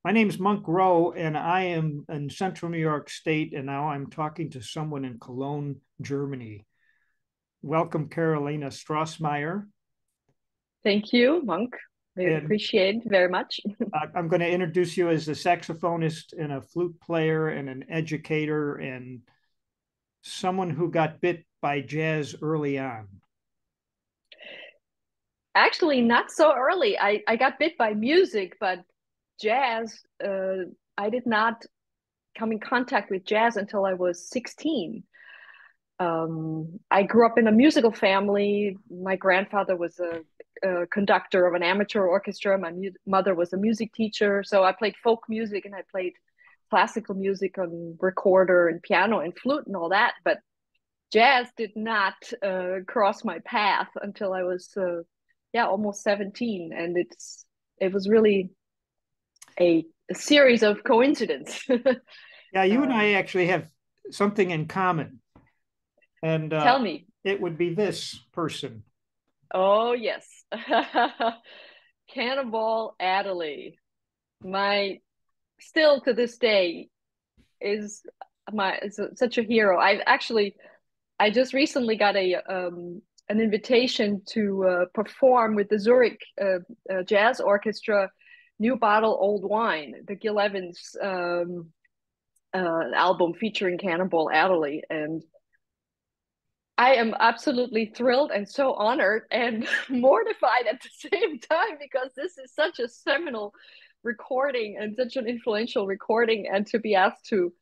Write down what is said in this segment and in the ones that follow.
My name's Monk Rowe, and I am in central New York State, and now I'm talking to someone in Cologne, Germany. Welcome, Karolina Strassmayer. Thank you, Monk. I And appreciate it very much. I'm going to introduce you as a saxophonist and a flute player and an educator and someone who got bit by jazz early on. Actually, not so early. I got bit by music, but jazz, I did not come in contact with jazz until I was 16. I grew up in a musical family. My grandfather was a conductor of an amateur orchestra. My mother was a music teacher. So I played folk music and I played classical music on recorder and piano and flute and all that. But jazz did not cross my path until I was almost 17, and it was really a series of coincidence. Yeah, you and I um, actually have something in common, and Tell me. it would be this person. Oh yes. Cannonball Adderley, my still to this day is such a hero. I just recently got a an invitation to perform with the Zurich Jazz Orchestra, New Bottle Old Wine, the Gil Evans album featuring Cannonball Adderley, and I am absolutely thrilled and so honored and mortified at the same time because this is such a seminal recording and such an influential recording, and to be asked to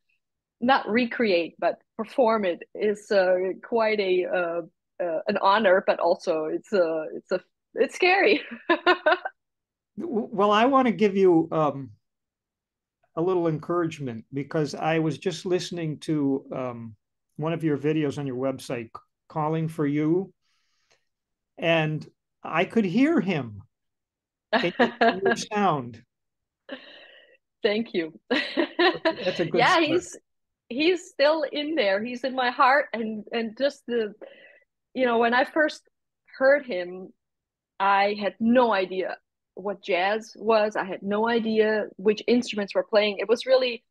not recreate but perform it is quite a an honor, but also it's scary. Well, I want to give you a little encouragement because I was just listening to one of your videos on your website, Calling for You, and I could hear him in your sound. Thank you. That's a good Yeah, start. he's still in there. He's in my heart, and just the when I first heard him, I had no idea what jazz was. I had no idea which instruments were playing. It was really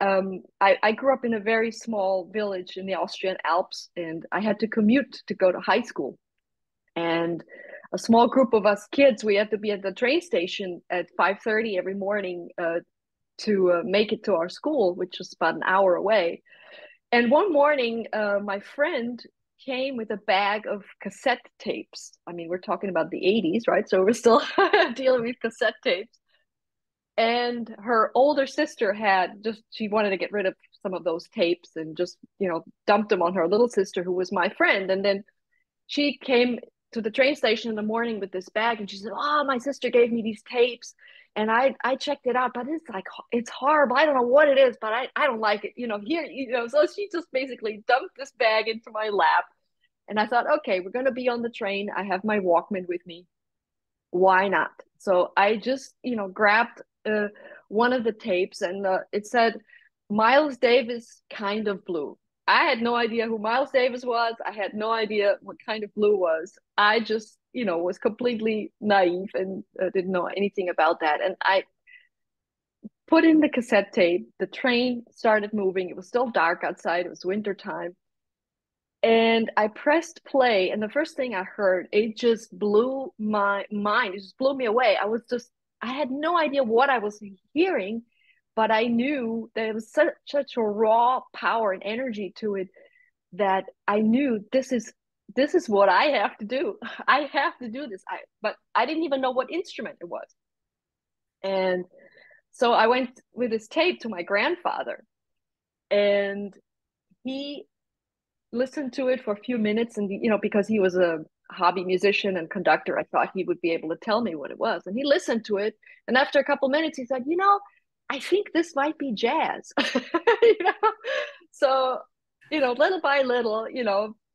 I grew up in a very small village in the Austrian Alps, and I had to commute to go to high school. And a small group of us kids, we had to be at the train station at 5:30 every morning to make it to our school, which was about an hour away. And one morning, my friend came with a bag of cassette tapes. I mean, we're talking about the 80s, right? So we're still dealing with cassette tapes. And her older sister she wanted to get rid of some of those tapes and just, dumped them on her little sister, who was my friend. And then she came to the train station in the morning with this bag, and she said, "Oh, my sister gave me these tapes, and I checked it out, but it's horrible. I don't know what it is, but I don't like it. So she just basically dumped this bag into my lap, and I thought, okay, we're gonna be on the train. I have my Walkman with me. Why not? So I just grabbed one of the tapes, and it said Miles Davis kind of blue. I had no idea who Miles Davis was. I had no idea what kind of blue was. I just was completely naive and didn't know anything about that. And I put in the cassette tape. The train started moving. It was still dark outside. It was winter time, and I pressed play, and the first thing I heard, it just blew my mind. It just blew me away. I had no idea what I was hearing, but I knew there was such a raw power and energy to it that I knew this is what I have to do. I have to do this. But I didn't even know what instrument it was. And so I went with this tape to my grandfather, and he listened to it for a few minutes, and because he was a hobby musician and conductor, I thought he would be able to tell me what it was. And he listened to it, and after a couple minutes he said, I think this might be jazz. you know so little by little,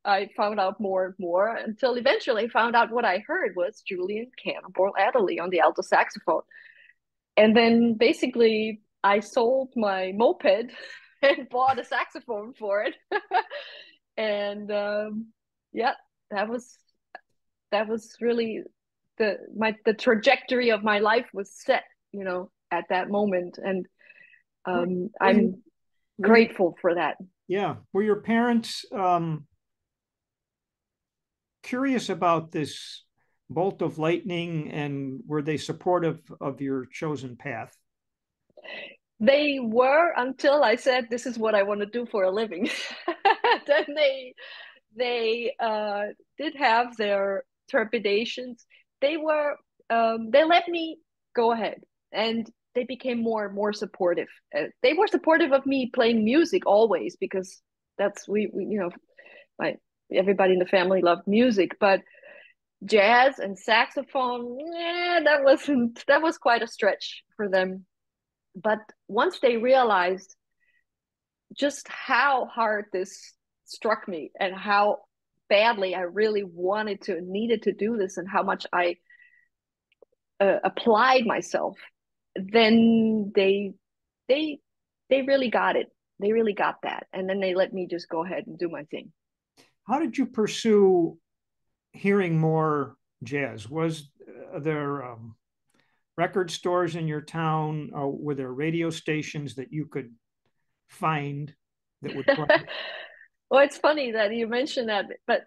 I found out more and more, until eventually I found out what I heard was Julian Cannonball Adderley on the alto saxophone. And then basically I sold my moped and bought a saxophone for it. And yeah, that was really the trajectory of my life was set. at that moment. And were you I'm were you grateful for that. yeah, were your parents curious about this bolt of lightning, and were they supportive of your chosen path? They were, until I said this is what I want to do for a living. Then they did have their trepidations. They let me go ahead, and they became more and more supportive. They were supportive of me playing music always, because that's we my everybody in the family loved music, but jazz and saxophone, yeah, that was quite a stretch for them. But once they realized just how hard this struck me, and how badly I really wanted to needed to do this, and how much I applied myself, then they they really got it. They really got that, and then they let me just go ahead and do my thing. How did you pursue hearing more jazz? Was there record stores in your town? Were there radio stations that you could find that would play? Well, it's funny that you mentioned that, but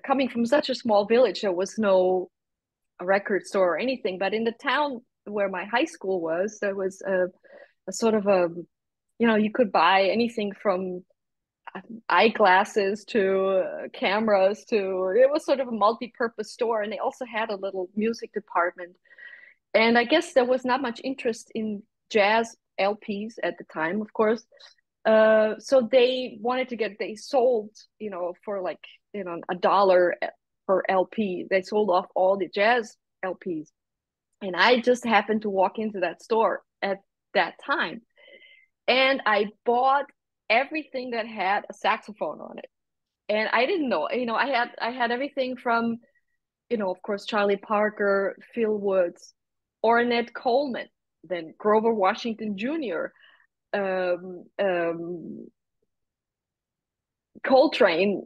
coming from such a small village, there was no record store or anything. But in the town where my high school was, there was a sort of a, you could buy anything from eyeglasses to cameras to, it was sort of a multi-purpose store, and they also had a little music department. And I guess there was not much interest in jazz LPs at the time, of course. So they sold, for like, $1 per LP. They sold off all the jazz LPs. And I just happened to walk into that store at that time. And I bought everything that had a saxophone on it. And I didn't know, I had everything from, of course, Charlie Parker, Phil Woods, Ornette Coleman, then Grover Washington Jr., Coltrane,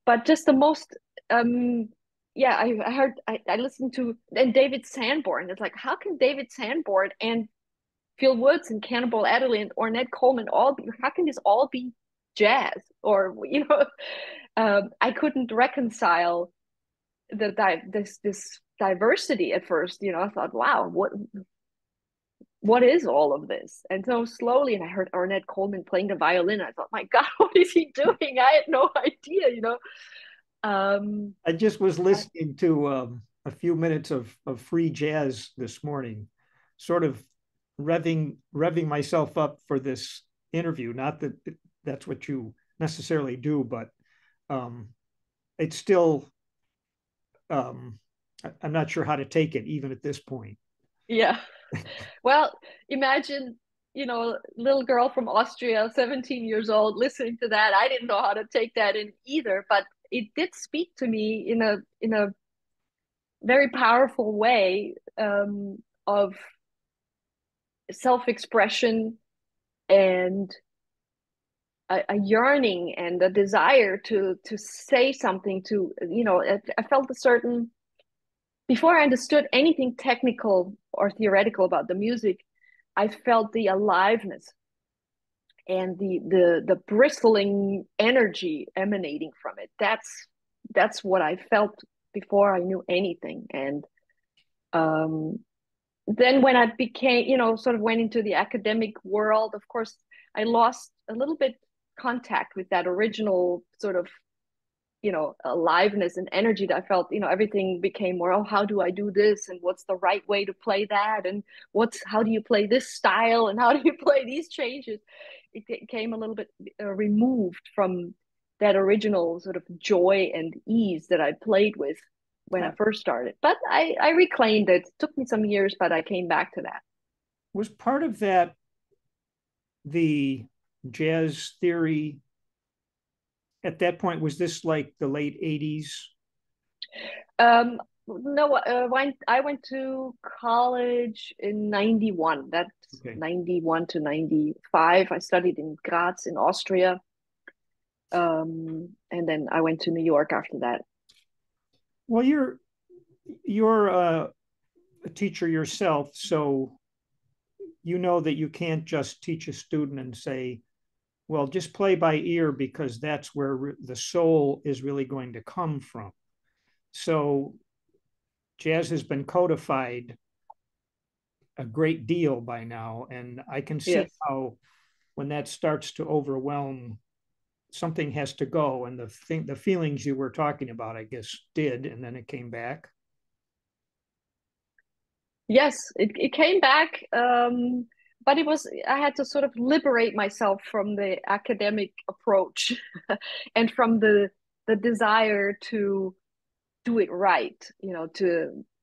but just the most, yeah, I heard, I listened to, and David Sanborn. It's like, how can David Sanborn and Phil Woods and Cannonball Adderley and Ornette Coleman how can this all be jazz? Or, I couldn't reconcile this diversity at first. I thought, wow, what is all of this? And so slowly, and I heard Ornette Coleman playing the violin. I thought, my God, what is he doing? I had no idea. I just was listening to a few minutes of free jazz this morning, sort of revving myself up for this interview. Not that that's what you necessarily do, but it's still, I'm not sure how to take it even at this point. Yeah. Well, imagine, little girl from Austria, 17 years old, listening to that. I didn't know how to take that in either, but it did speak to me in a very powerful way, of self-expression, and a yearning and a desire to say something. I felt a certain, before I understood anything technical or theoretical about the music, I felt the aliveness and the bristling energy emanating from it. That's what I felt before I knew anything. And then when I became, sort of went into the academic world, of course, I lost a little bit contact with that original sort of, aliveness and energy that I felt. Everything became more, oh, how do I do this, and what's the right way to play that, and how do you play this style, and how do you play these changes. It became a little bit removed from that original sort of joy and ease that I played with when I first started. But I reclaimed it. It took me some years, but I came back to that. Was part of that the jazz theory at that point? Was this like the late 80s? No, when I went to college in 91, that's Okay. 91 to 95. I studied in Graz in Austria. And then I went to New York after that. Well, you're a teacher yourself, so you know that you can't just teach a student and say, well, just play by ear because that's where the soul is really going to come from. So jazz has been codified a great deal by now. And I can see Yes. how when that starts to overwhelm, something has to go. And the feelings you were talking about, I guess, did, and then it came back. Yes, it came back, but I had to sort of liberate myself from the academic approach and from the desire to do it right,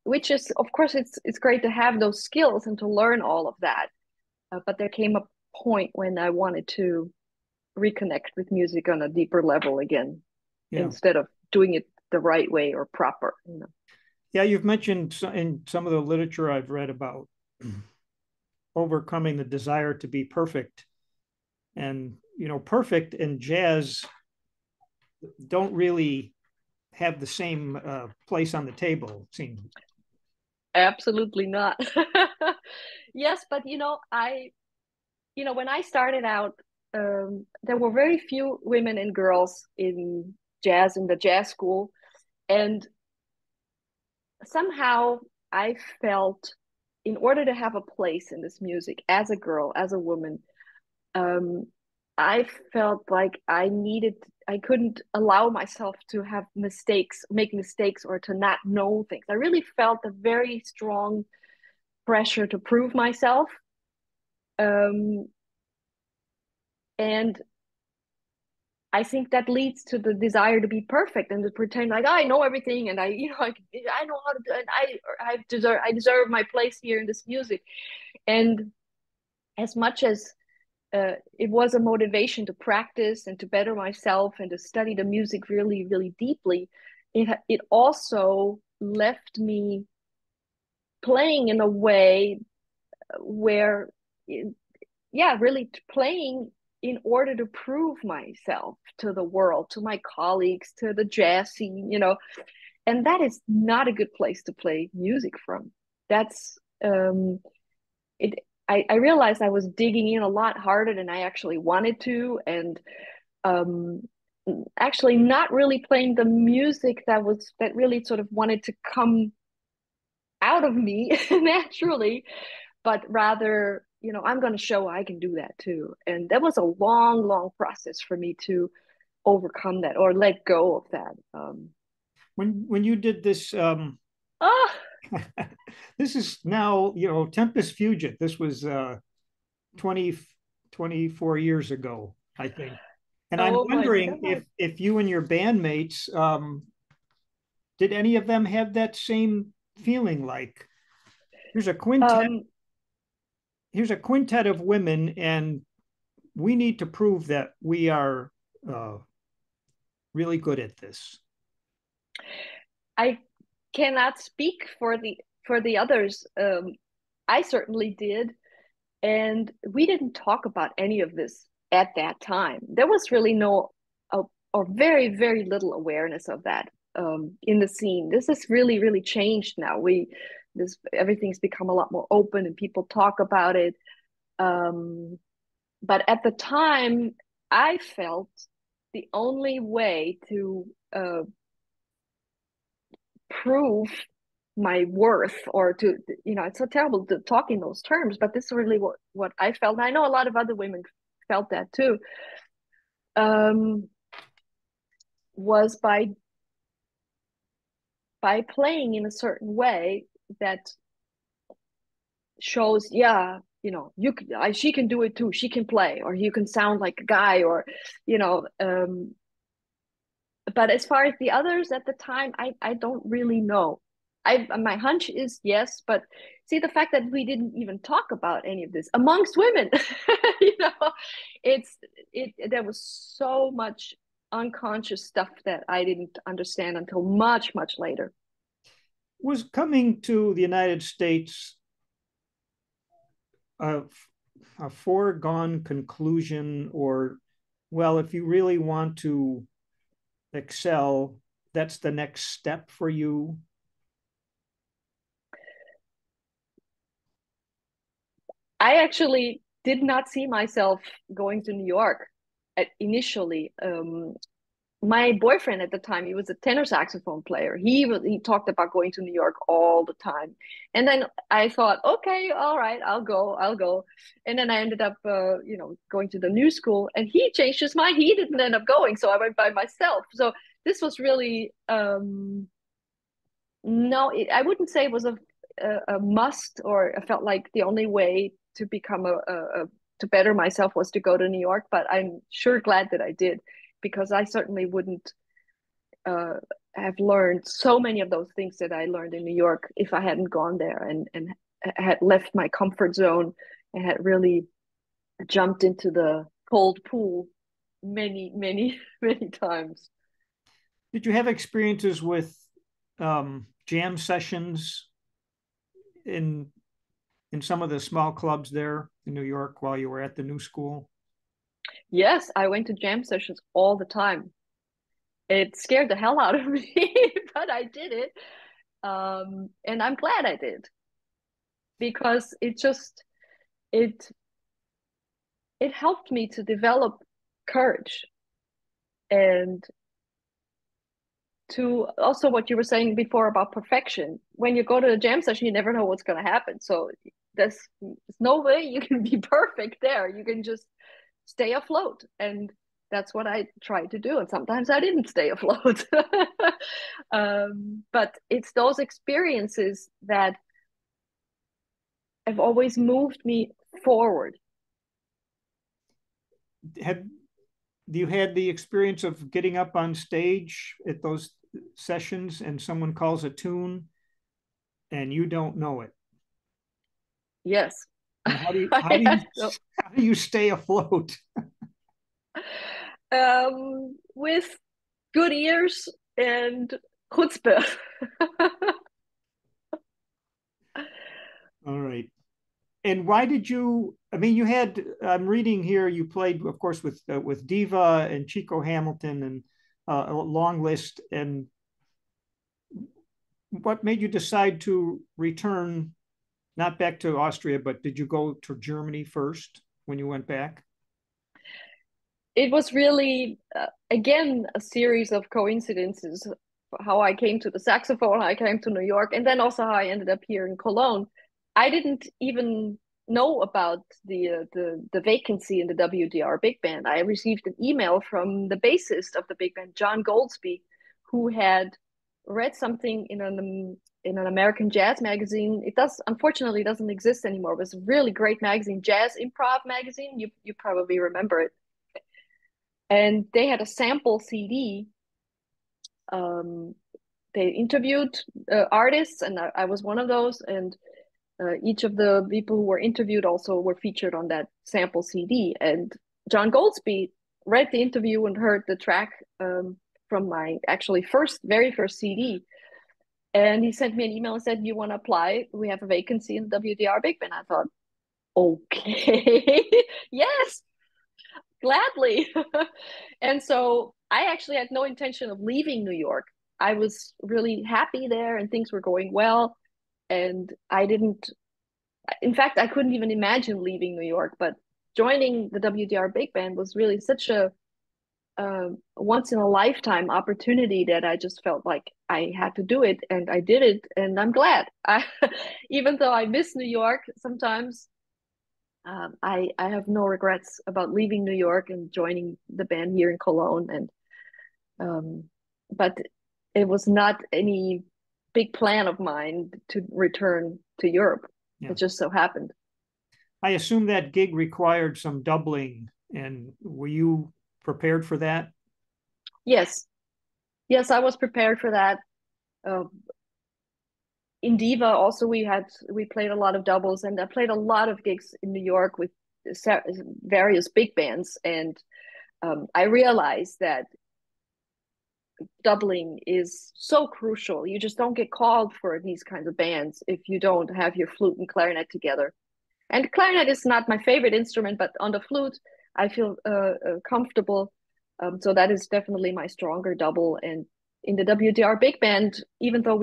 which is, of course, it's great to have those skills and to learn all of that. But there came a point when I wanted to reconnect with music on a deeper level again, Yeah. instead of doing it the right way or proper. Yeah, you've mentioned in some of the literature I've read about overcoming the desire to be perfect. And, perfect and jazz don't really have the same place on the table, it seems. Absolutely not. Yes, but when I started out, there were very few women and girls in the jazz school, and somehow I felt, in order to have a place in this music as a girl, as a woman, um, I felt like I couldn't allow myself to have mistakes, make mistakes, or to not know things. I really felt a very strong pressure to prove myself. Um, and I think that leads to the desire to be perfect and to pretend like, I know everything, and I know how to do it. I deserve my place here in this music. And as much as it was a motivation to practice and to better myself and to study the music really, really deeply, it also left me playing in a way where, yeah, really playing in order to prove myself to the world, to my colleagues, to the jazz scene. And that is not a good place to play music from. That's it. I realized I was digging in a lot harder than I actually wanted to, and um, actually not really playing the music that really sort of wanted to come out of me naturally, but rather, I'm going to show I can do that too. And that was a long, long process for me to overcome that or let go of that. When you did this, Oh, this is now, Tempest Fugit. This was 20, 24 years ago, I think. And I'm oh my wondering God. if you and your bandmates, did any of them have that same feeling like here's a quintet, Um, here's a quintet of women, and we need to prove that we are uh, really good at this. I cannot speak for the others. I certainly did. And we didn't talk about any of this at that time. There was really no, or very, very little awareness of that in the scene. This has really, really changed now. Everything's become a lot more open and people talk about it. Um, but at the time, I felt the only way to prove my worth, or to, it's so terrible to talk in those terms, but this is really what I felt, and I know a lot of other women felt that too, um was by playing in a certain way that shows, yeah, she can do it too, she can play, or you can sound like a guy, or you know um but as far as the others at the time, I don't really know. My hunch is yes, but see, the fact that we didn't even talk about any of this amongst women, you know, there was so much unconscious stuff that I didn't understand until much, much later. Was coming to the United States a, a foregone conclusion, or, well, if you really want to excel, that's the next step for you? I actually did not see myself going to New York initially. My boyfriend at the time, he was a tenor saxophone player. He talked about going to New York all the time. And then I thought, okay, all right, I'll go. And then I ended up going to the new school, and he changed his mind. He didn't end up going, so I went by myself. So this was really no, I wouldn't say it was a must, or I felt like the only way to become to better myself was to go to New York. But I'm sure glad that I did, because I certainly wouldn't uh, have learned so many of those things that I learned in New York if I hadn't gone there and had left my comfort zone and had really jumped into the cold pool many, many, many times. Did you have experiences with jam sessions in some of the small clubs there in New York while you were at the new school? Yes, I went to jam sessions all the time. It scared the hell out of me, but I did it. And I'm glad I did, because it it helped me to develop courage, and to also what you were saying before about perfection. When you go to a jam session, you never know what's going to happen. So there's no way you can be perfect there. You can just stay afloat, and that's what I tried to do. And sometimes I didn't stay afloat. But it's those experiences that have always moved me forward. Have you had the experience of getting up on stage at those sessions and someone calls a tune and you don't know it? Yes. And So, how do you stay afloat? with good ears and chutzpah. All right. And why did you? I mean, you had. I'm reading here. You played, of course, with Diva and Chico Hamilton and a long list. And what made you decide to return, not back to Austria, but did you go to Germany first when you went back? It was really, again, a series of coincidences. How I came to the saxophone, how I came to New York, and then also how I ended up here in Cologne. I didn't even know about the vacancy in the WDR Big Band. I received an email from the bassist of the big band, John Goldsby, who had read something in an American jazz magazine. It does unfortunately doesn't exist anymore. It was a really great magazine, Jazz Improv magazine. You probably remember it. And they had a sample CD. They interviewed artists, and I was one of those. And each of the people who were interviewed also were featured on that sample CD. And John Goldsby read the interview and heard the track from my actually very first CD. And he sent me an email and said, "You want to apply? We have a vacancy in the WDR Big Band." I thought, okay, yes, gladly. And so I actually had no intention of leaving New York. I was really happy there and things were going well. And I didn't, in fact, I couldn't even imagine leaving New York. But joining the WDR Big Band was really such a once in a lifetime opportunity that I just felt like I had to do it, and I did it, and I'm glad. Even though I miss New York sometimes, I have no regrets about leaving New York and joining the band here in Cologne. And um, but it was not any big plan of mine to return to Europe. Yeah. It just so happened. I assume that gig required some doubling, and were you prepared for that? Yes, yes, I was prepared for that. Uh, in Diva, also we played a lot of doubles, and I played a lot of gigs in New York with various big bands, and I realized that doubling is so crucial. You just don't get called for these kinds of bands if you don't have your flute and clarinet together. And clarinet is not my favorite instrument, but on the flute, I feel comfortable. So that is definitely my stronger double. And in the WDR Big Band, even though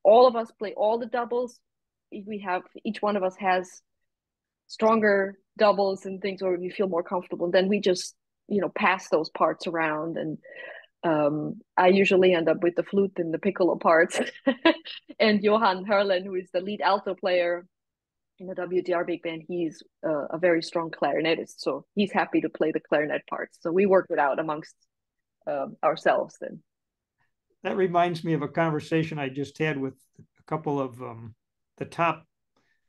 all of us play all the doubles, we have each one of us has stronger doubles and things where we feel more comfortable. Then we just, pass those parts around. And I usually end up with the flute and the piccolo parts. And Johan Herlen, who is the lead alto player in the WDR Big Band, he's a very strong clarinetist. So he's happy to play the clarinet parts. So we work it out amongst ourselves then. That reminds me of a conversation I just had with a couple of the top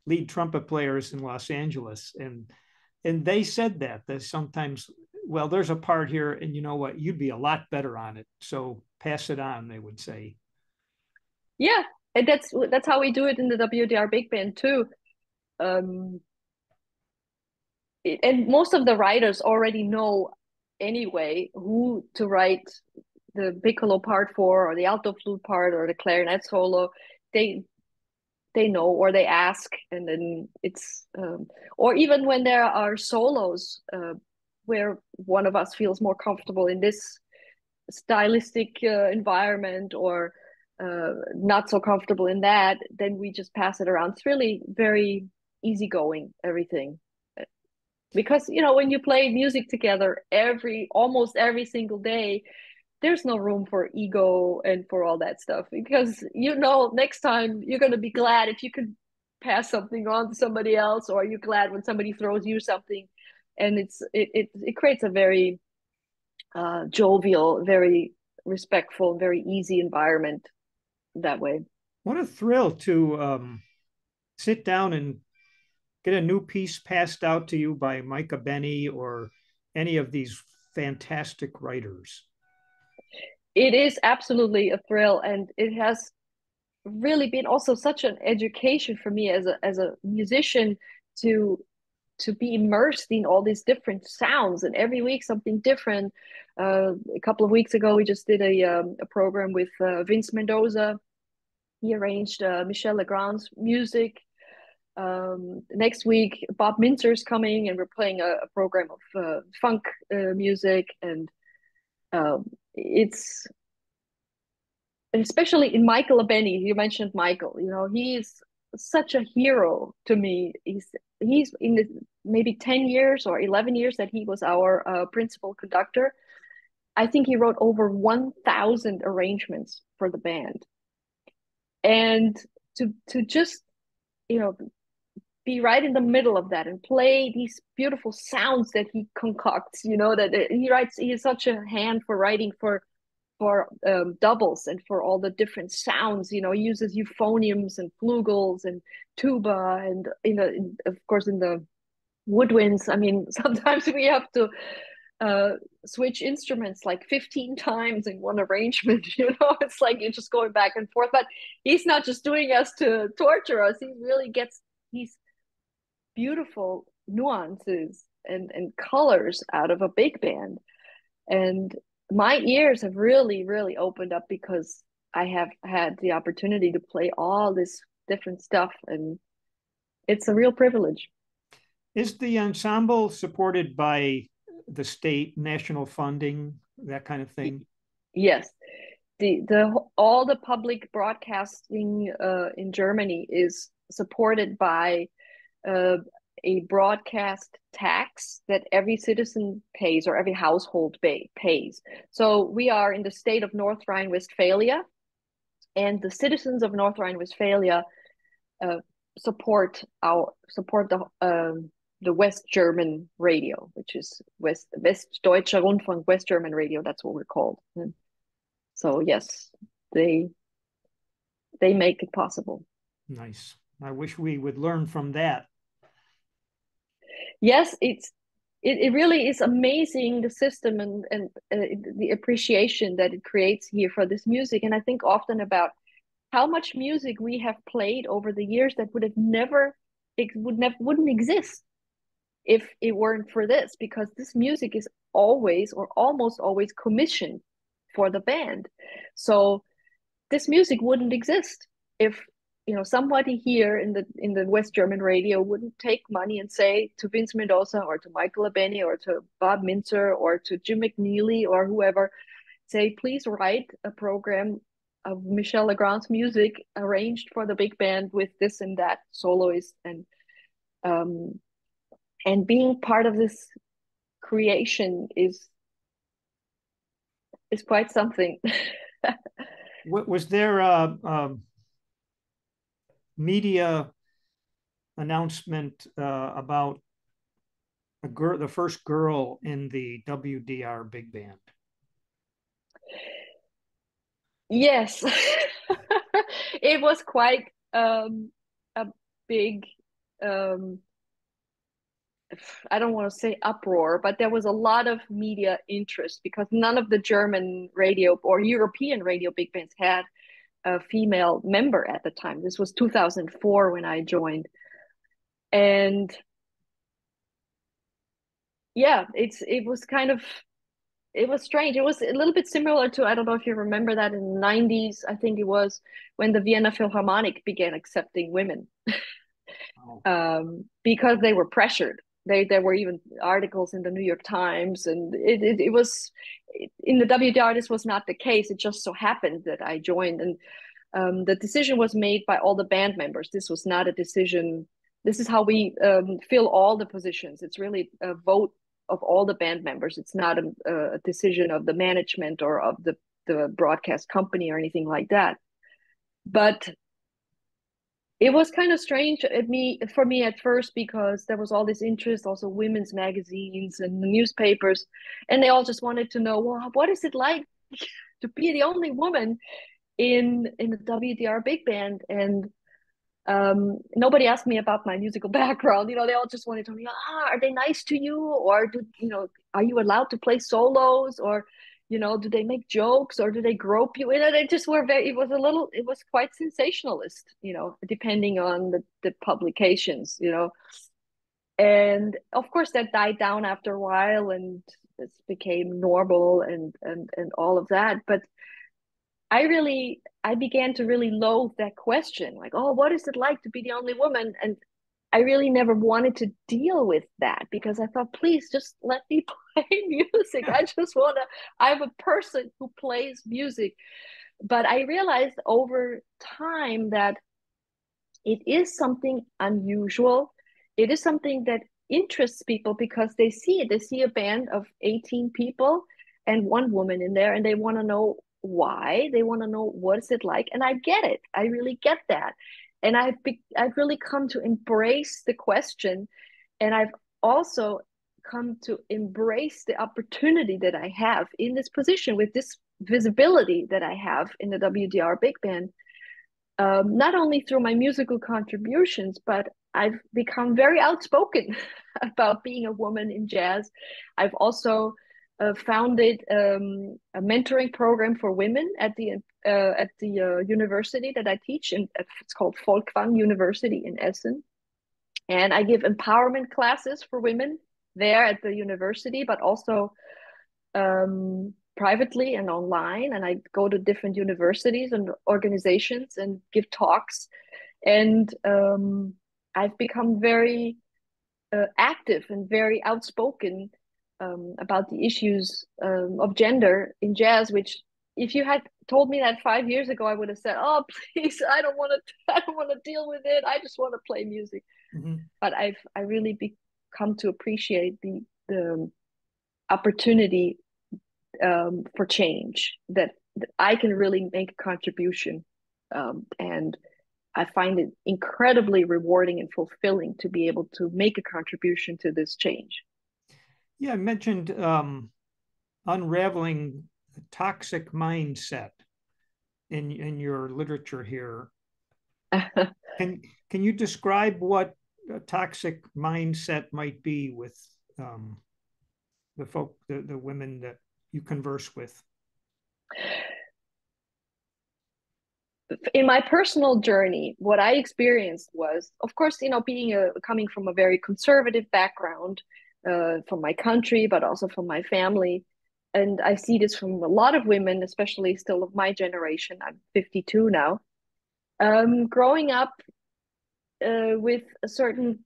lead trumpet players in Los Angeles, and they said that sometimes, well, there's a part here, and you know what, you'd be a lot better on it, so pass it on, they would say. Yeah, and that's how we do it in the WDR Big Band too. And most of the writers already know anyway who to write the piccolo part for, or the alto flute part, or the clarinet solo. They know, or they ask, and then it's or even when there are solos where one of us feels more comfortable in this stylistic environment, or not so comfortable in that, then we just pass it around. It's really very easygoing, everything. Because when you play music together almost every single day, there's no room for ego and for all that stuff, because next time you're going to be glad if you could pass something on to somebody else, or you're glad when somebody throws you something. And it creates a very jovial, very respectful, very easy environment that way. What a thrill to sit down and get a new piece passed out to you by Micah Benny or any of these fantastic writers. It is absolutely a thrill, and it has really been also such an education for me as a musician to be immersed in all these different sounds, and every week something different. A couple of weeks ago, we just did a program with Vince Mendoza. He arranged Michel Legrand's music. Next week, Bob Mintzer's coming, and we're playing a program of funk music, and it's especially in Michael Abeni. You mentioned Michael. He's such a hero to me. He's in the maybe 10 years or 11 years that he was our principal conductor. I think he wrote over 1,000 arrangements for the band, and to just be right in the middle of that and play these beautiful sounds that he concocts. That he writes. He has such a hand for writing for doubles and for all the different sounds. He uses euphoniums and flugels and tuba, and of course in the woodwinds. I mean, sometimes we have to switch instruments like 15 times in one arrangement. It's like you're just going back and forth. But he's not just doing us to torture us. He really gets these beautiful nuances and colors out of a big band. And my ears have really, really opened up because I have had the opportunity to play all this different stuff, and it's a real privilege. Is the ensemble supported by the state, national funding, that kind of thing? Yes. All the public broadcasting in Germany is supported by a broadcast tax that every citizen pays, or every household pays. So we are in the state of North Rhine-Westphalia, and the citizens of North Rhine-Westphalia support the West German radio, which is Westdeutscher Rundfunk, West German radio. That's what we're called. And so yes, they make it possible. Nice. I wish we would learn from that. Yes, it really is amazing, the system and the appreciation that it creates here for this music. And I think often about how much music we have played over the years that wouldn't exist if it weren't for this, because this music is always or almost always commissioned for the band. So this music wouldn't exist if somebody here in the West German radio wouldn't take money and say to Vince Mendoza or to Michael Abeni or to Bob Mintzer or to Jim McNeely or whoever, say, please write a program of Michel Legrand's music arranged for the big band with this and that soloist. And And being part of this creation is quite something. Was there a media announcement about the first girl in the WDR Big Band? Yes, it was quite a big, um, I don't want to say uproar, but there was a lot of media interest because none of the German radio or European radio big bands had a female member at the time. This was 2004 when I joined. And yeah, it was kind of it was strange. It was a little bit similar to, I don't know if you remember that in the 90s, I think it was when the Vienna Philharmonic began accepting women Oh. because they were pressured. There were even articles in the New York Times, and it was in the WDR. This was not the case. It just so happened that I joined, and the decision was made by all the band members. This was not a decision. This is how we fill all the positions. It's really a vote of all the band members. It's not a decision of the management or of the broadcast company or anything like that. But it was kind of strange for me at first because there was all this interest, also women's magazines and the newspapers, and they all just wanted to know, well, what is it like to be the only woman in the WDR big band? And nobody asked me about my musical background. They all just wanted to know, are they nice to you, or are you allowed to play solos, or do they make jokes, or do they grope you? They just were very. It was quite sensationalist, depending on the publications, and of course that died down after a while, and it became normal and all of that, but I began to really loathe that question, like, oh, what is it like to be the only woman? And I really never wanted to deal with that because I thought, please just let me play music. I'm a person who plays music. But I realized over time that it is something unusual. It is something that interests people because they see it. They see a band of 18 people and one woman in there, and they want to know why. They want to know what is it like. And I get it. I really get that. And I've really come to embrace the question. And I've also come to embrace the opportunity that I have in this position with this visibility that I have in the WDR Big Band, not only through my musical contributions, but I've become very outspoken about being a woman in jazz. I've also founded a mentoring program for women at the university that I teach, and it's called Folkwang University in Essen. And I give empowerment classes for women there at the university, but also privately and online. And I go to different universities and organizations and give talks. And I've become very active and very outspoken about the issues of gender in jazz, which if you had told me that 5 years ago, I would have said, "Oh, please, I don't want to. I don't want to deal with it. I just want to play music." Mm-hmm. But I really come to appreciate the opportunity for change, that I can really make a contribution, and I find it incredibly rewarding and fulfilling to be able to make a contribution to this change. Yeah, I mentioned unraveling the toxic mindset in your literature here. Can can you describe what a toxic mindset might be with the women that you converse with? In my personal journey, what I experienced was, of course, coming from a very conservative background, from my country, but also from my family. And I see this from a lot of women, especially still of my generation. I'm 52 now. Growing up with certain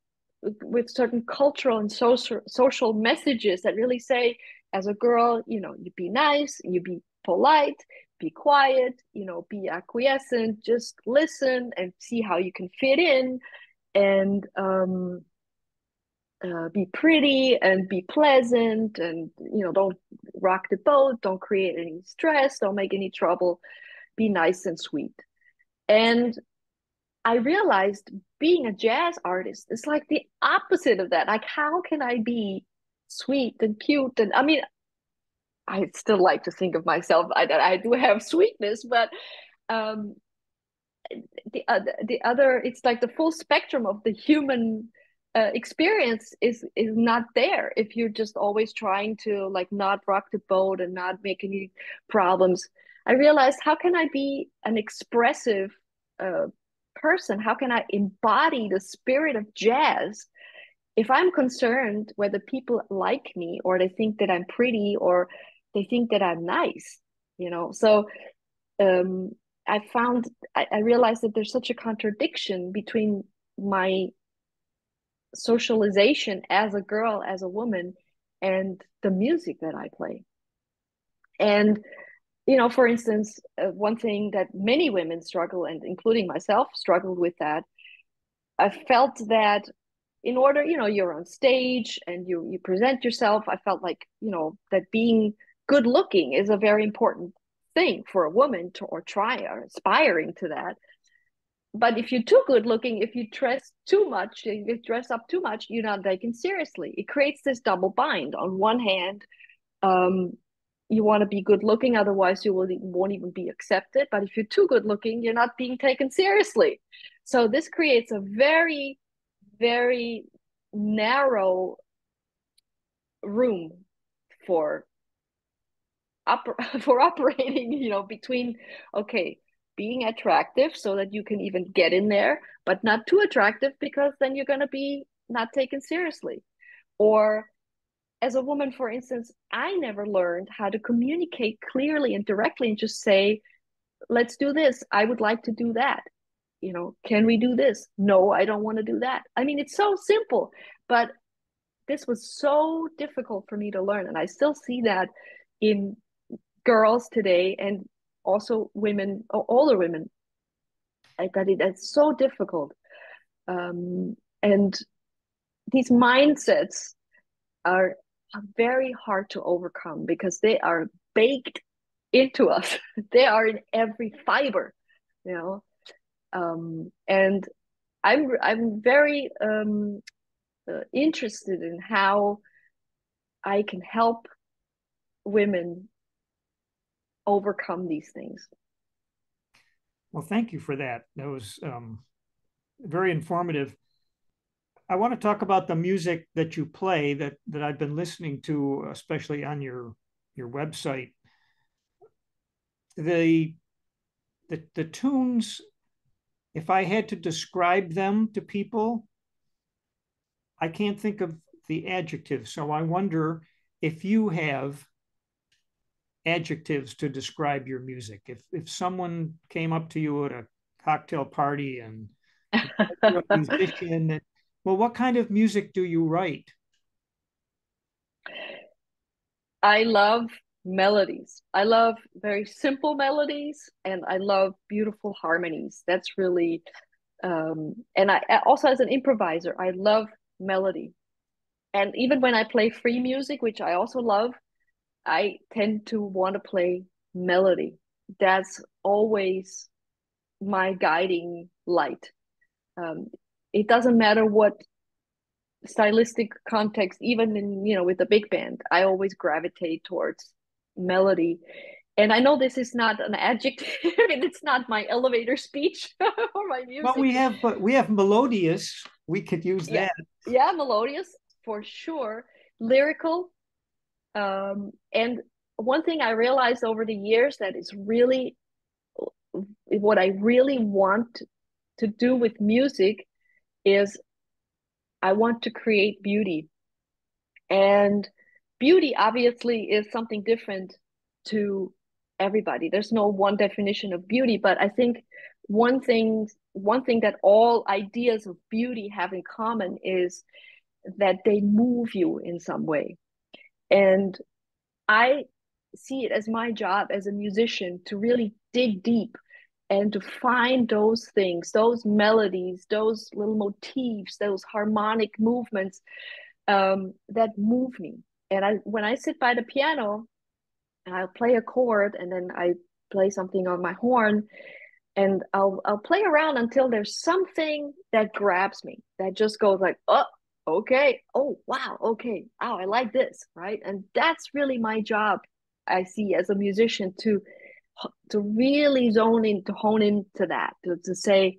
cultural and social messages that really say, as a girl, you be nice, you be polite, be quiet, be acquiescent, just listen and see how you can fit in. And be pretty and be pleasant, and don't rock the boat, don't create any stress, don't make any trouble, be nice and sweet. And I realized being a jazz artist is like the opposite of that. Like, how can I be sweet and cute? And I mean, I still like to think of myself that I do have sweetness, but um, the other, it's like the full spectrum of the human experience is not there if you're just always trying to like not rock the boat and not make any problems. I realized, how can I be an expressive uh, person? How can I embody the spirit of jazz if I'm concerned whether people like me or they think that I'm pretty or they think that I'm nice, So um, I realized that there's such a contradiction between my socialization as a girl, as a woman, and the music that I play. And, for instance, one thing that many women struggle, and including myself, struggled with that. I felt that in order, you're on stage and you present yourself. I felt like, that being good looking is a very important thing for a woman to or try or aspiring to that. But if you're too good looking, if you dress too much, if you dress up too much, you're not taken seriously. It creates this double bind. On one hand, um, you want to be good looking, otherwise you won't even be accepted. But if you're too good looking, you're not being taken seriously. So this creates a very, very narrow room for for operating, between, okay, being attractive so that you can even get in there, but not too attractive because then you're going to be not taken seriously. Or as a woman, for instance, I never learned how to communicate clearly and directly and just say, let's do this. I would like to do that. Can we do this? No, I don't want to do that. I mean, it's so simple, but this was so difficult for me to learn. And I still see that in girls today and also women, older women, that's so difficult. And these mindsets are very hard to overcome because they are baked into us. They are in every fiber, you know. And I'm very interested in how I can help women overcome these things. Well, thank you for that. That was very informative. I want to talk about the music that you play that I've been listening to, especially on your website. The the tunes, if I had to describe them to people, I can't think of the adjective. So I wonder if you have adjectives to describe your music. If someone came up to you at a cocktail party and you're a musician, and, well, what kind of music do you write? I love melodies. I love very simple melodies and I love beautiful harmonies. That's really, and I also as an improviser, I love melody. And even when I play free music, which I also love, I tend to want to play melody. That's always my guiding light. Um, it doesn't matter what stylistic context, even in, with the big band, I always gravitate towards melody. And I know this is not an adjective, and it's not my elevator speech for my Well, music. but we have melodious. We could use Yeah, that. yeah, melodious for sure, lyrical. And one thing I realized over the years that is really what I really want to do with music is I want to create beauty. And beauty obviously is something different to everybody. There's no one definition of beauty, but I think one thing that all ideas of beauty have in common is that they move you in some way. And I see it as my job as a musician to really dig deep and to find those things, those melodies, those little motifs, those harmonic movements that move me. And when I sit by the piano and I'll play a chord and then I play something on my horn, and I'll play around until there's something that grabs me, that just goes like, oh, okay, oh wow, okay, oh, I like this, right? And that's really my job, I see, as a musician, to really zone in, to hone into that, to say,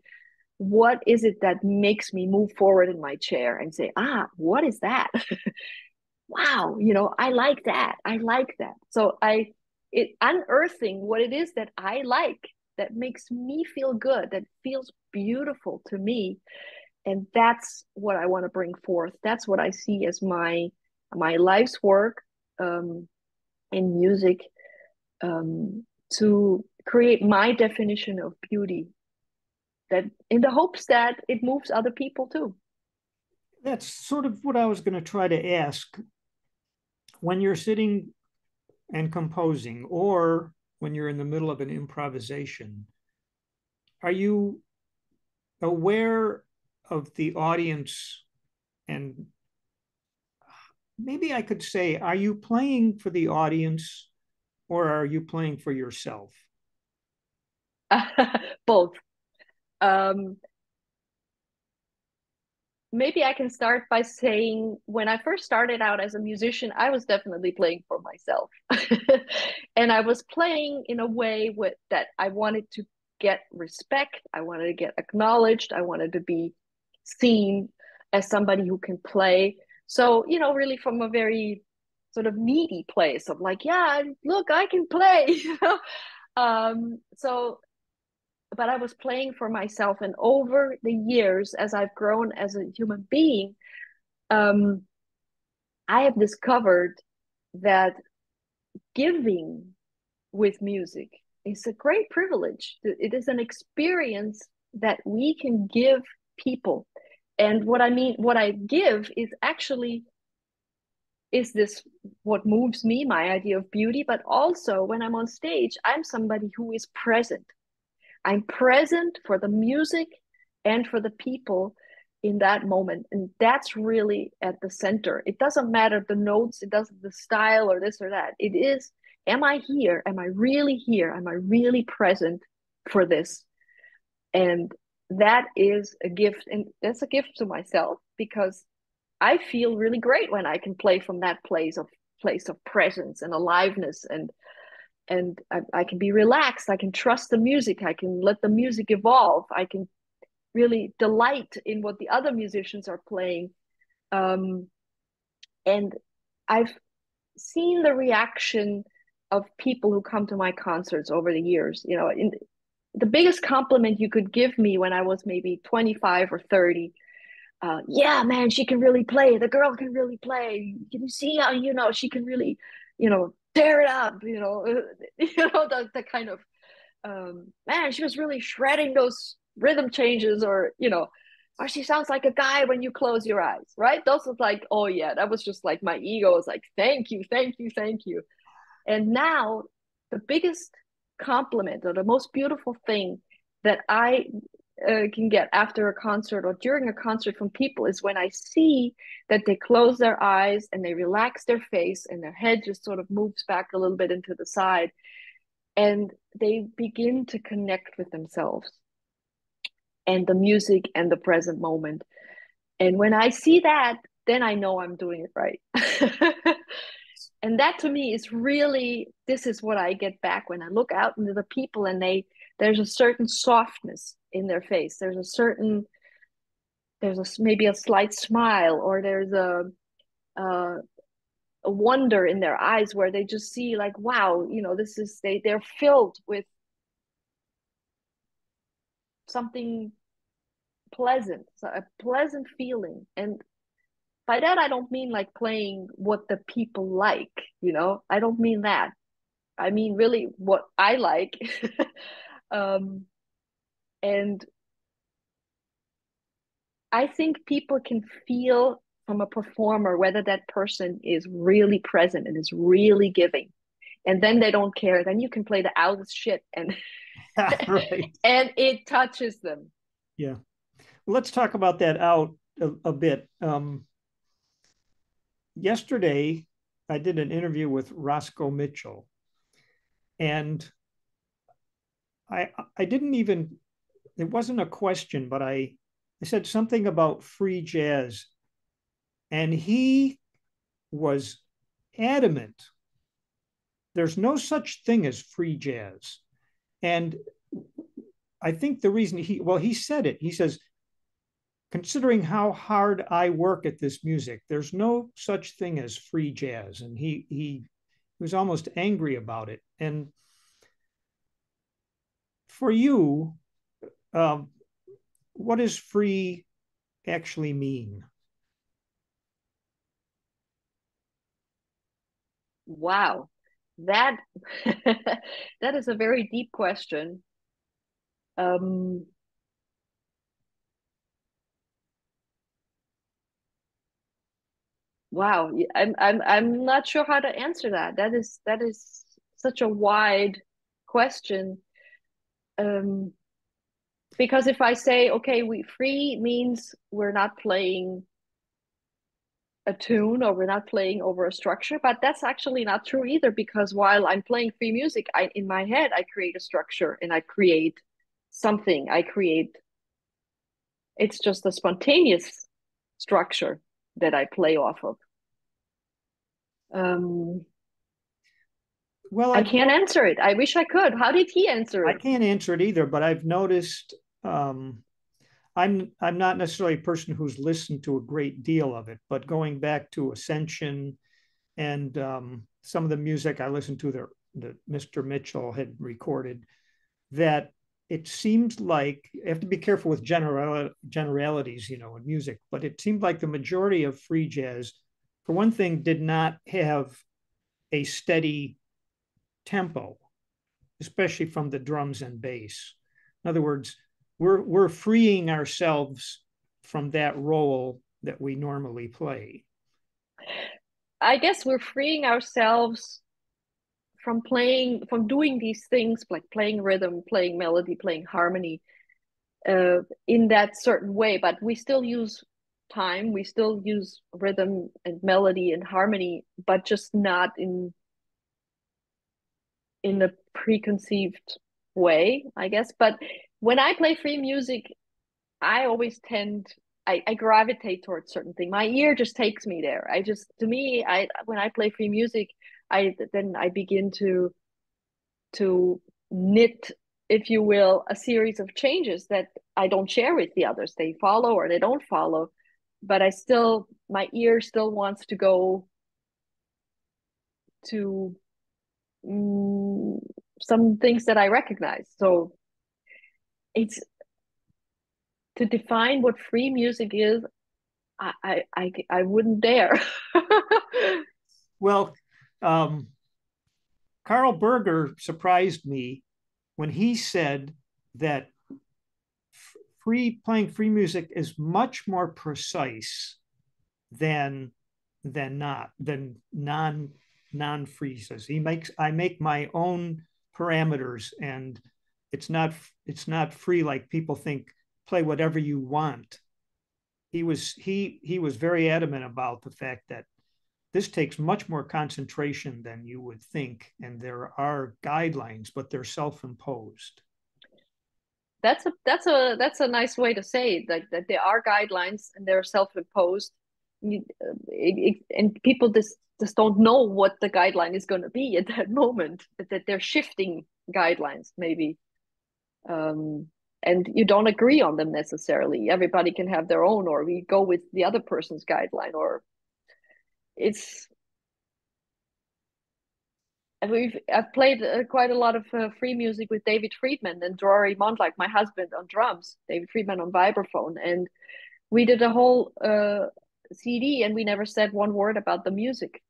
what is it that makes me move forward in my chair and say, what is that? Wow, I like that. I like that. So it unearthing what it is that I like, that makes me feel good, that feels beautiful to me. And that's what I want to bring forth. That's what I see as my life's work, in music, to create my definition of beauty, that in the hopes that it moves other people too. That's sort of what I was going to try to ask. When you're sitting and composing, or when you're in the middle of an improvisation, are you aware of the audience? And maybe I could say, are you playing for the audience or are you playing for yourself? Both. Um, Maybe I can start by saying, when I first started out as a musician, I was definitely playing for myself. And I was playing in a way that I wanted to get respect, I wanted to get acknowledged, I wanted to be seen as somebody who can play. So, really from a very sort of needy place of like, yeah, look, I can play. So but I was playing for myself. And over the years, as I've grown as a human being, um, I have discovered that giving with music is a great privilege. It is an experience that we can give people. And what I mean, what I give is actually, is this what moves me, my idea of beauty, but also when I'm on stage, I'm somebody who is present. I'm present for the music and for the people in that moment. And that's really at the center. It doesn't matter the notes, it doesn't the style or this or that. It is, am I here? Am I really here? Am I really present for this? And that is a gift. And that's a gift to myself, because I feel really great when I can play from that place of presence and aliveness, and I can be relaxed. I can trust the music. I can let the music evolve. I can really delight in what the other musicians are playing. Um, and I've seen the reaction of people who come to my concerts over the years. The biggest compliment you could give me when I was maybe 25 or 30, yeah, man, she can really play. The girl can really play. Can you see how, she can really, tear it up, the kind of, man, she was really shredding those rhythm changes, or she sounds like a guy when you close your eyes, right? Those was like, oh yeah, that was just like my ego was like, thank you, thank you, thank you. And now the biggest compliment, or the most beautiful thing that I can get after a concert or during a concert from people, is when I see that they close their eyes and they relax their face and their head just sort of moves back a little bit into the side, and they begin to connect with themselves and the music and the present moment. And when I see that, then I know I'm doing it right. And that to me is really, this is what I get back when I look out into the people, and there's a certain softness in their face. Maybe a slight smile, or there's a wonder in their eyes, where they just see like, wow, they're filled with something pleasant, so a pleasant feeling. And by that, I don't mean like playing what the people like, I don't mean that. I mean really what I like. And I think people can feel from a performer whether that person is really present and is really giving. And then they don't care. Then you can play the loudest shit, and Right. and it touches them. Yeah. Let's talk about that out a bit. yesterday I did an interview with Roscoe Mitchell, and I didn't even, it wasn't a question, but I said something about free jazz, and he was adamant there's no such thing as free jazz. And I think the reason he said it, he says, considering how hard I work at this music, there's no such thing as free jazz. And he was almost angry about it. And for you, um, what does free actually mean? Wow, that that is a very deep question. Um, wow, I'm not sure how to answer that. That is such a wide question. Um, because if I say, okay, we free means we're not playing a tune or we're not playing over a structure, but that's actually not true either, because while I'm playing free music, I in my head I create a structure and I create something. I create, it's just a spontaneous structure that I play off of. Um, Well, I can't answer it. I wish I could. How did he answer I it? can't answer it either, but I've noticed I'm not necessarily a person who's listened to a great deal of it, but going back to Ascension and some of the music I listened to that Mr. Mitchell had recorded, that it seemed like you have to be careful with generalities, in music, but it seemed like the majority of free jazz, for one thing, did not have a steady tempo, especially from the drums and bass. In other words, we're freeing ourselves from that role that we normally play. I guess we're freeing ourselves from playing, from doing these things like playing rhythm, playing melody, playing harmony, in that certain way, but we still use time, we still use rhythm and melody and harmony, but just not in a preconceived way, I guess. But when I play free music, I always tend, I gravitate towards certain thing. My ear just takes me there. I just, to me, I when I play free music, I begin to knit, if you will, a series of changes that I don't share with the others. They follow or they don't follow, but I still, my ear still wants to go to mm, some things that I recognize. So it's, to define what free music is, I wouldn't dare. Well, um, Carl Berger surprised me when he said that playing free music is much more precise than non freezes. I make my own parameters, and it's not free like people think. Play whatever you want. He was very adamant about the fact that this takes much more concentration than you would think, and there are guidelines, but they're self-imposed. That's a nice way to say it, like that there are guidelines and they're self-imposed. And people just don't know what the guideline is going to be at that moment, that they're shifting guidelines maybe, um, and you don't agree on them necessarily. Everybody can have their own, or we go with the other person's guideline, or it's, I've played quite a lot of free music with David Friedman and Drori Mondlak, my husband, on drums, David Friedman on vibraphone, and we did a whole CD, and we never said one word about the music.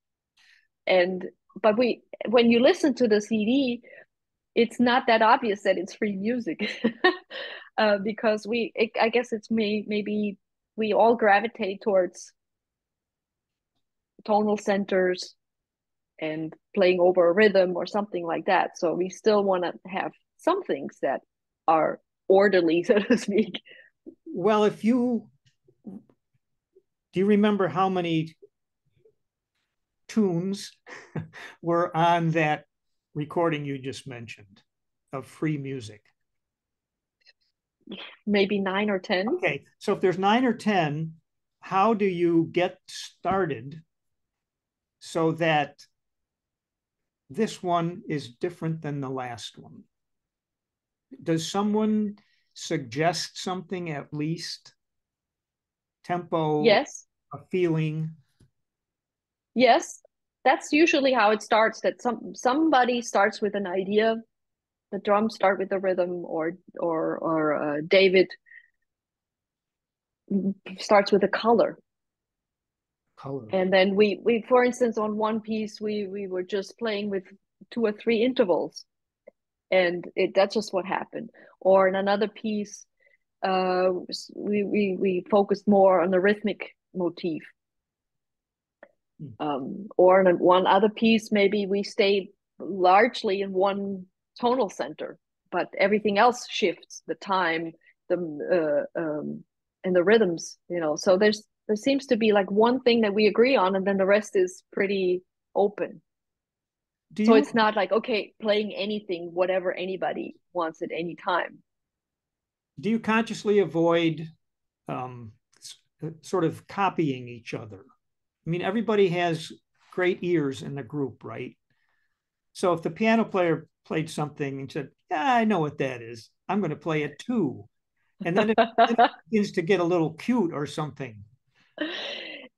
And but we, when you listen to the CD, it's not that obvious that it's free music, because I guess it's maybe we all gravitate towards tonal centers and playing over a rhythm or something like that. So we still want to have some things that are orderly, so to speak. Well, if you do you remember how many tunes were on that recording you just mentioned of free music? Maybe 9 or 10. Okay, so if there's 9 or 10, how do you get started so that this one is different than the last one? Does someone suggest something at least? Tempo, Yes, a feeling? yes. That's usually how it starts. That somebody starts with an idea. The drums start with the rhythm, or David starts with a color. Color. And then we for instance, on one piece we were just playing with 2 or 3 intervals, and that's just what happened. Or in another piece, uh we focused more on the rhythmic motif. Or in one other piece, maybe we stayed largely in one tonal center, but everything else shifts, the time, and the rhythms, So there seems to be like one thing that we agree on, and then the rest is pretty open. Do So you it's not like, okay, playing anything, whatever anybody wants at any time. do you consciously avoid um, sort of copying each other? I mean, everybody has great ears in the group, right? So if the piano player played something and said, "Yeah, I know what that is. I'm going to play it too," and then it begins to get a little cute or something.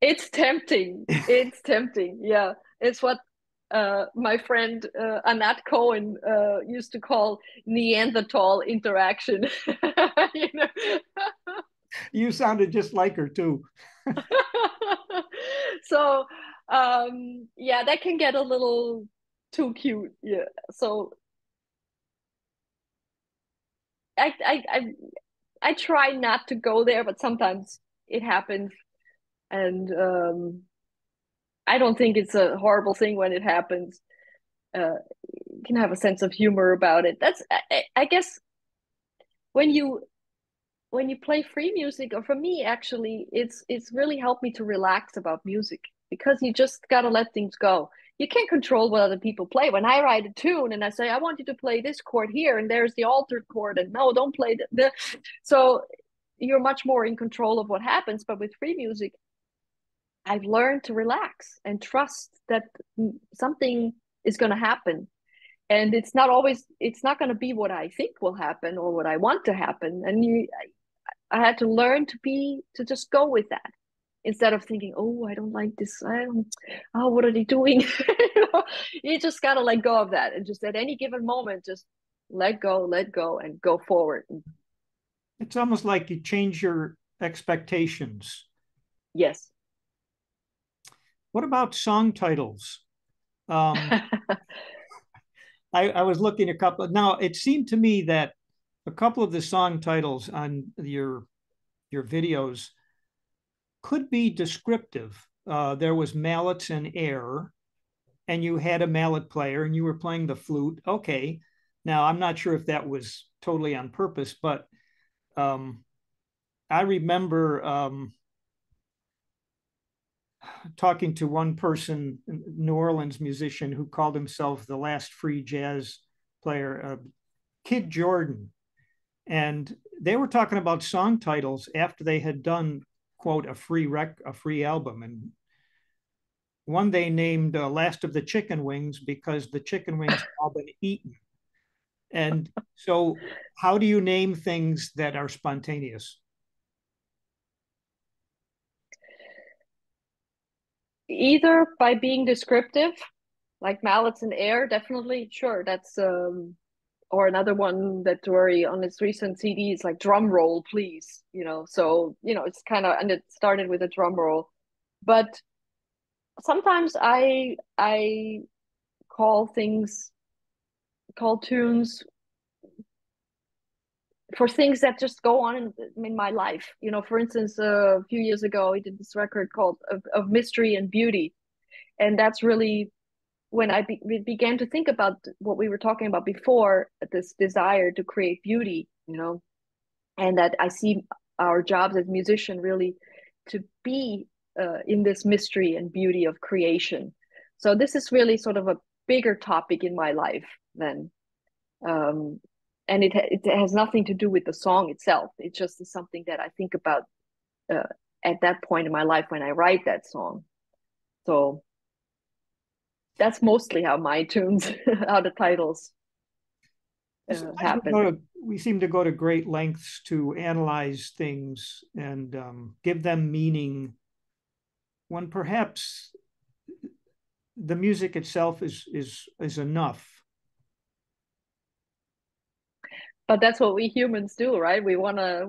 It's tempting. It's tempting. Yeah. It's what my friend Anat Cohen used to call Neanderthal interaction. you know? You sounded just like her too. So yeah, that can get a little too cute. Yeah. So I I I, I try not to go there, but sometimes it happens. And I don't think it's a horrible thing when it happens. You can have a sense of humor about it. That's I guess when you play free music, or for me actually, it's really helped me to relax about music, because you just gotta let things go. You can't control what other people play. When I write a tune and I say I want you to play this chord here, and there's the altered chord, and no, don't play the so you're much more in control of what happens. But with free music, I've learned to relax and trust that something is going to happen. And it's not going to be what I think will happen or what I want to happen. And I had to learn to just go with that, instead of thinking, oh, I don't like this. Oh, what are they doing? You just got to let go of that. And just at any given moment, just let go, and go forward. It's almost like you change your expectations. Yes. What about song titles? Um, I was looking a couple. Now it seemed to me that a couple of the song titles on your videos could be descriptive. There was Mallets and Air, and you had a mallet player, and you were playing the flute. Okay, now I'm not sure if that was totally on purpose, but um, I remember talking to one person, New Orleans musician, who called himself the last free jazz player, Kid Jordan. And they were talking about song titles after they had done, quote, a free album. And one they named Last of the Chicken Wings because the chicken wings had all been eaten. And so, how do you name things that are spontaneous? Either by being descriptive, like Mallets and Air, definitely, sure. That's or another one that Drori on his recent CD is like drum roll, please. So it's kind of, and it started with a drum roll, but sometimes I call call tunes for things that just go on in my life. For instance, a few years ago, I did this record called of Mystery and Beauty, and that's really when began to think about what we were talking about before, this desire to create beauty, and that I see our jobs as musicians really to be in this mystery and beauty of creation. So this is really sort of a bigger topic in my life than, um, and it has nothing to do with the song itself. It just is something that I think about uh, at that point in my life when I write that song. So that's mostly how my tunes, how the titles Sometimes happen. we seem to go to great lengths to analyze things and give them meaning when perhaps the music itself is enough. But that's what we humans do, right? We wanna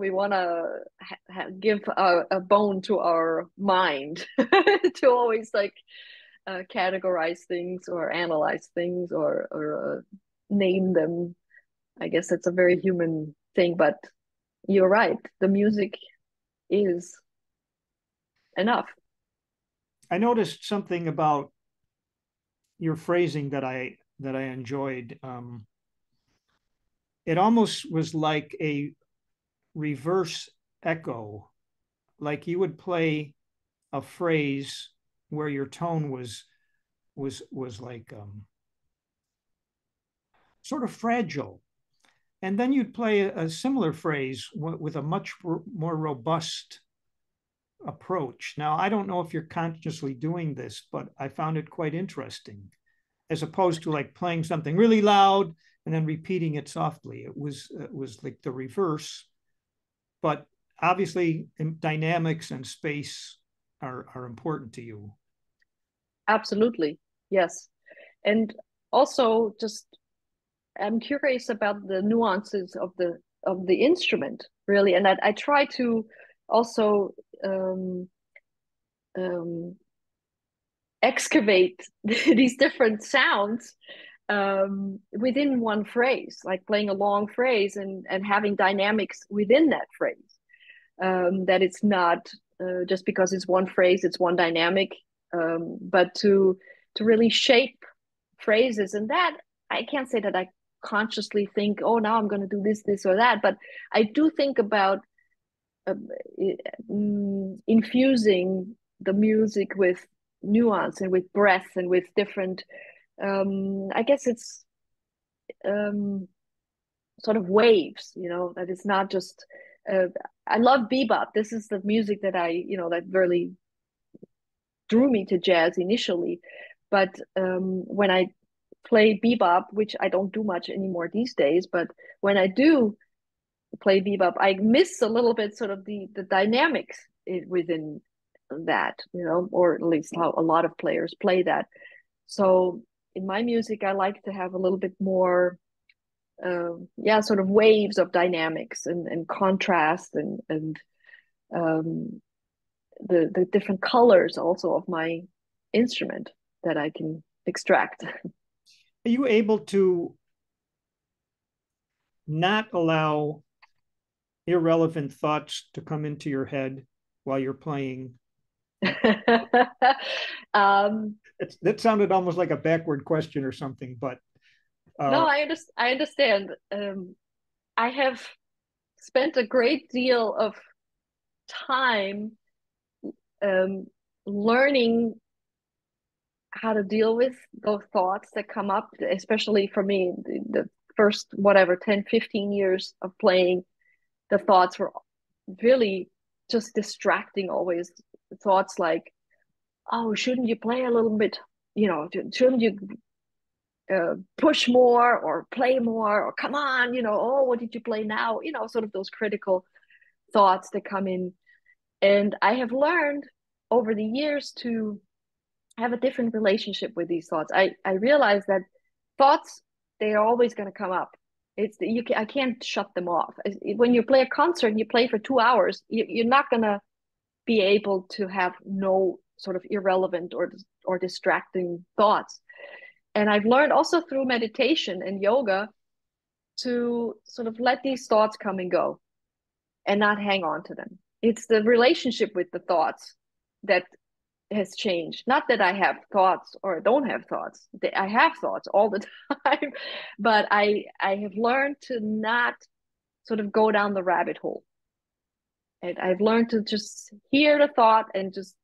give a bone to our mind to always like categorize things or analyze things or name them. I guess that's a very human thing, but you're right. The music is enough. I noticed something about your phrasing that I enjoyed. It almost was like a reverse echo, like you would play a phrase where your tone was like sort of fragile, and then you'd play a similar phrase with a much more robust approach. Now, I don't know if you're consciously doing this, but I found it quite interesting, as opposed to like playing something really loud and then repeating it softly. It was like the reverse, but obviously dynamics and space are important to you. Absolutely. Yes. And also just I'm curious about the nuances of the instrument, really. And I try to also um, um, excavate these different sounds within one phrase, like playing a long phrase and having dynamics within that phrase. That it's not just because it's one phrase, it's one dynamic, but to really shape phrases. And that I can't say that I consciously think, oh, now I'm going to do this or that, but I do think about uh, infusing the music with nuance and with breath and with different. I guess it's um, sort of waves, that it's not just. Uh, I love bebop. This is the music that that really drew me to jazz initially. But when I play bebop, which I don't do much anymore these days, but when I do play bebop, I miss a little bit sort of the dynamics within that, or at least how a lot of players play that. So in my music, I like to have a little bit more, sort of waves of dynamics and contrast and um, the different colors also of my instrument that I can extract. Are you able to not allow irrelevant thoughts to come into your head while you're playing? um, That sounded almost like a backward question or something, but no, uh, I understand. I have spent a great deal of time um, learning how to deal with those thoughts that come up, especially for me, the first, whatever, 10, 15 years of playing, the thoughts were really just distracting always. Thoughts like, oh, shouldn't you play a little bit? Shouldn't you push more or play more or come on, oh, what did you play now? Sort of those critical thoughts that come in. And I have learned over the years to have a different relationship with these thoughts. I realize that thoughts, they are always going to come up. I can't shut them off. When you play a concert and you play for 2 hours, you're not going to be able to have no sort of irrelevant or distracting thoughts. And I've learned also through meditation and yoga to sort of let these thoughts come and go and not hang on to them. It's the relationship with the thoughts that has changed. Not that I have thoughts or don't have thoughts. I have thoughts all the time, but I have learned to not sort of go down the rabbit hole. And I've learned to just hear the thought and just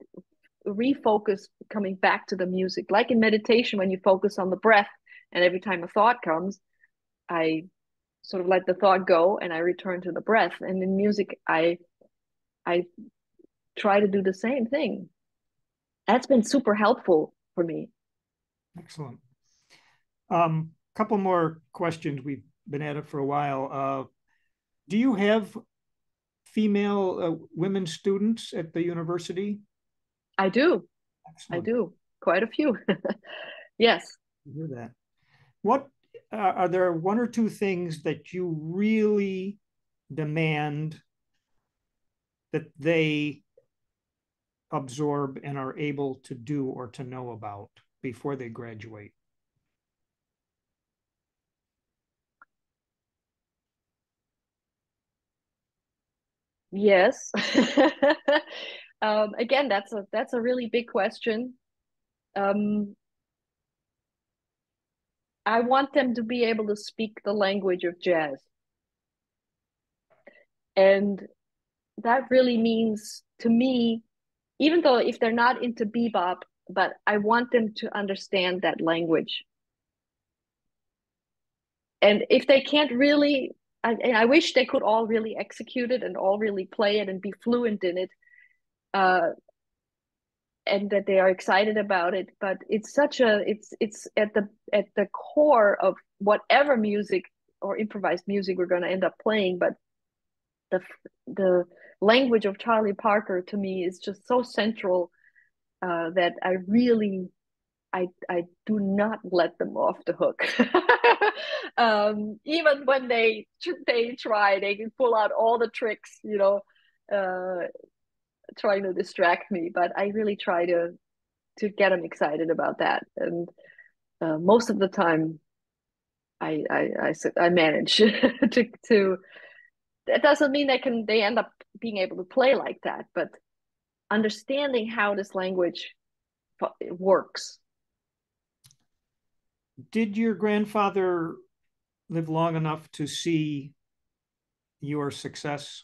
refocus coming back to the music. Like in meditation, when you focus on the breath, and every time a thought comes, I sort of let the thought go and I return to the breath. And in music, I try to do the same thing. That's been super helpful for me. Excellent. Couple more questions. We've been at it for a while. Do you have female women students at the university? I do. I Excellent. do. Quite a few. Yes. I hear that. What are there one or two things that you really demand that they absorb and are able to do or to know about before they graduate? Yes. Again, that's a really big question. Um, I want them to be able to speak the language of jazz. And that really means to me, even though if they're not into bebop, but I want them to understand that language. And if they can't really, and I wish they could all really execute it and all really play it and be fluent in it, uh, and that they are excited about it. But it's such a, it's at the core of whatever music or improvised music we're going to end up playing. But the the language of Charlie Parker to me is just so central, that I do not let them off the hook. Even when they try, they can pull out all the tricks, uh, trying to distract me. But I really try to get them excited about that, and most of the time, I manage to. That doesn't mean they end up being able to play like that, but understanding how this language works. Did your grandfather live long enough to see your success?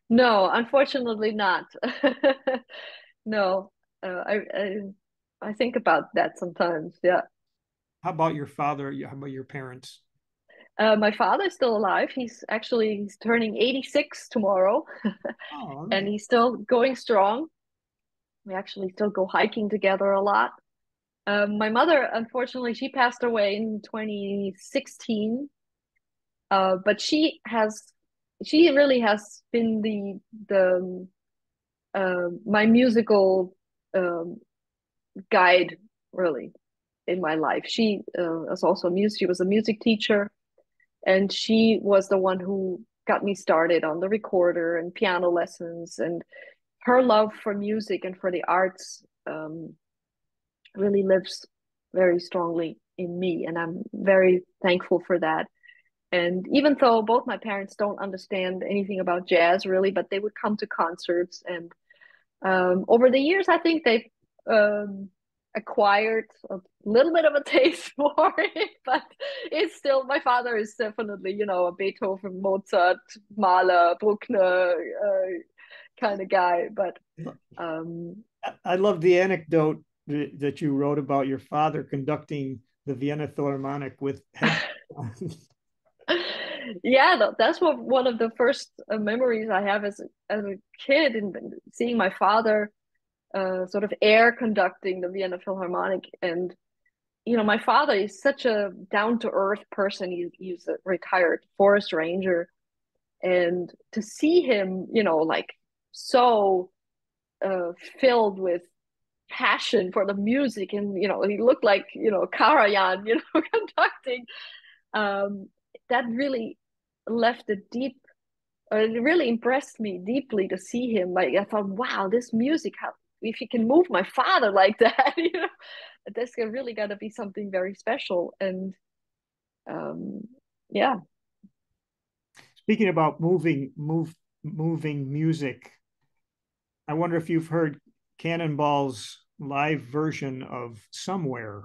No, unfortunately not. No, I think about that sometimes. Yeah. How about your father? How about your parents? My father's still alive. He's turning 86 tomorrow, Oh, all and right. he's still going strong. We actually still go hiking together a lot. My mother, unfortunately, she passed away in 2016. But she really has been the my musical um, guide, really, in my life. She was also music. She was a music teacher, and she was the one who got me started on the recorder and piano lessons. And her love for music and for the arts really lives very strongly in me, and I'm very thankful for that. And even though both my parents don't understand anything about jazz really, but they would come to concerts. And over the years, I think they've um, acquired a little bit of a taste for it. But it's still, my father is definitely, a Beethoven, Mozart, Mahler, Bruckner kind of guy. But um, I love the anecdote that you wrote about your father conducting the Vienna Philharmonic with headphones. yeah, that's one of the first memories I have as a kid, and seeing my father sort of air conducting the Vienna Philharmonic. And my father is such a down to earth person. He's a retired forest ranger, and to see him, like so filled with passion for the music, and he looked like Karajan, conducting. Um, that really left a deep. It really impressed me deeply to see him. Like I thought, wow, this music, how if he can move my father like that, that's really got to be something very special. And um, yeah, Speaking about moving music, I wonder if you've heard Cannonball's live version of Somewhere.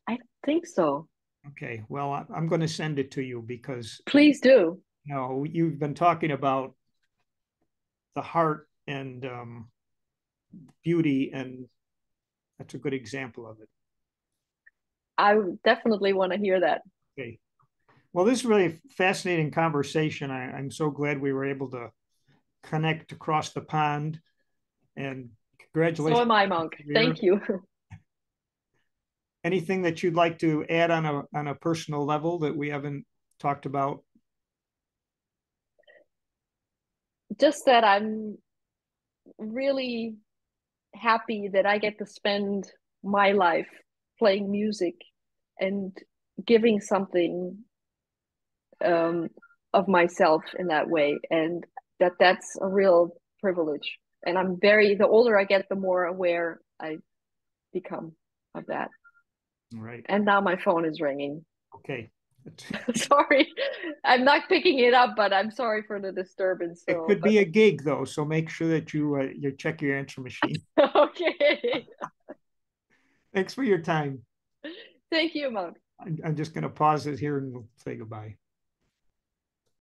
I think so. Okay, well, I'm going to send it to you because Please do. you've been talking about the heart and beauty, and that's a good example of it. I definitely want to hear that. Okay. Well, this is really a fascinating conversation. I'm so glad we were able to connect across the pond, and So congratulations am I, on Monk. your career. Thank you. Anything that you'd like to add on a personal level that we haven't talked about? Just that I'm really happy that I get to spend my life playing music and giving something um, of myself in that way, and that's a real privilege. And I'm very, the older I get, the more aware I become of that. All right. And now my phone is ringing. Okay. Sorry, I'm not picking it up, but I'm sorry for the disturbance. It So, could but be a gig though, so make sure that you check your answer machine. okay. Thanks for your time. Thank you, Monk. I'm just going to pause it here and we'll say goodbye.